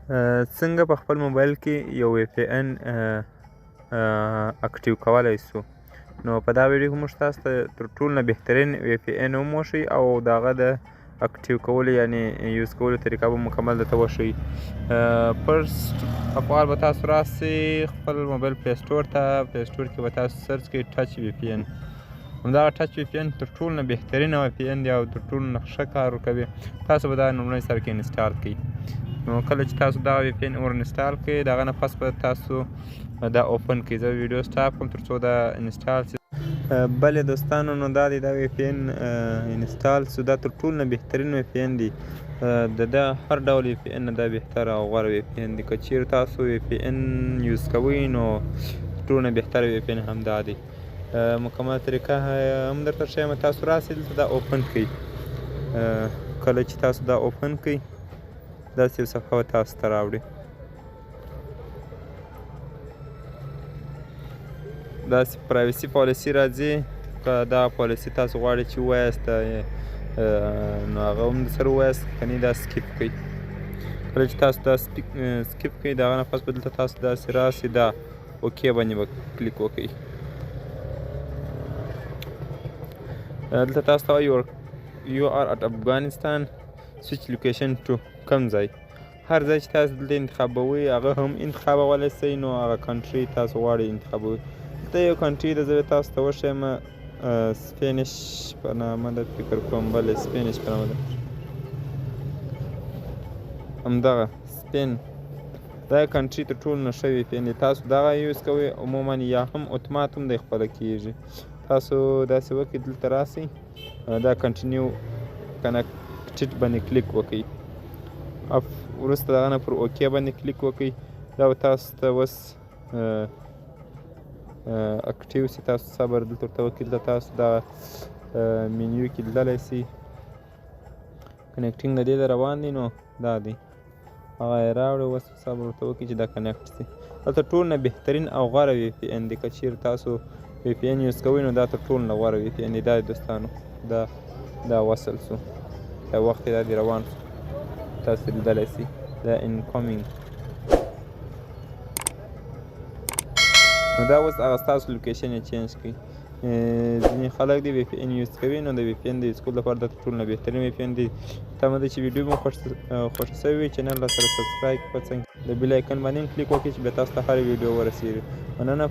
څنګه په خپل موبایل کې یو وی پی ان اکټیو کولی سو. نو په دا ویډیو کې موږ تاسو ته تر ټولو نه بهترین وی پی ان وموښي او د هغه د اکټیو کولو یعنې یوز کولو طریقه به مکمل درته وښیي. فرسټ اف آل به تاسو راسئ خپل موبایل پلی سټور ته. پلی سټور کې به تاسو سرچ کړئ ټچ وی پی ان. همدغه ټچ وی پی ان تر ټولو نه بهترینه وی پی ان دی او تر ټولو نه ښه کار ورکوي. تاسو به دا لومړی سر کې انسټال کړئ. نو کله چې تاسو دا وی پی ان ور انسټال کړئ د هغه نه پس به تاسو دا اوپن کړئ. زه ویډیو سټاپ کړم تر څو دا انسټال شي. بلې دوستانو نو دا دی دا وی پی ان انسټال سو. دا تر ټولو نه بهترین وی پی ان دی. د هر ډول وی پی ان نه دا بهتره او غوره وی پی ان دی. که چیرې تاسو وی پی ان یوز کوئ نو تر ټولو نه بهتره وی پی ان همدا دی. مکمل طریقه هم درته ښیم. تاسو راسئ دلته دا اوپن کړئ. کله چې تاسو دا اوپن کړئ داسې یو صفحه به تاسو ته راوړي. داسې پرایوسي پالیسي راځي. که دا پالیسي تاسو غواړئ چې ووایاست نو هغه هم درسره ووایاست، که نه دا سکیپ کړئ. کله چې تاسو دا سکیپ کړئ د هغه نه پس به دلته تاسو داسې راسئ دا اوکې باندې به کلیک وکړئ. دلته تاسو ته وایي یو آر اټ افغانستان سویچ لوکیشن ټو کوم ځای. هر ځای چې تاسو دلته انتخابوئ هغه هم انتخابولی شئ. نو هغه کنټري تاسو غواړئ انتخابوئ. دلته یو کنټري ده زه تاسو ته وښیم سپینش په نامه ده فکر کوم. بله سپینش په نامه ده. همدغه سپین دا کنټري تر ټولو نه ښه وی پی ان دی. تاسو دغه یوز کوئ عموما یا هم اتومات هم دی خپله کیږي. تاسو داسې وکړئ دلته راسئ دا کنټینیو کنکټډ باندې کلیک وکړئ. وروسته د هغه نه پر اوکې باندې کلیک وکړئ. دا به تاسو ته اوس اکټیو سي. تاسو صبر دلته ورته وکړئ. دلته تاسو دا منیو کې لیدلی سئ کنیکټینګ د دې د روان دی. نو دا دی هغه یې راوړی. اوس صبر ورته وکړئ چې دا کنیکټ سي. دا تر ټولو نه بهترین او غوره وی پی ان دی. که چیرې تاسو وی پی ان یوز کوئ نو دا تر ټولو نه غوره وی پی ان دی. دا دوستانو دا وصل سو. دا وخت یې دا دی روان سو. تاسو لیدلی سئ دا انکمینګ. نو دا اوس هغه ستاسو لوکیشن یې چینج کړئ. ځینې خلک د وی پی ان یوز کوي نو د وی پی ان د یوز کولو لپاره دا تر ټولو نه بهترین وی پی ان دی. تمه ده چې ویډیو مو خوښه شوې وي چینل راسره سبسکرایب کړئ. د بیل آیکن باندې هم کلیک وکړئ چې بیا تاسو ته هره ویډیو ورسیږي. مننه.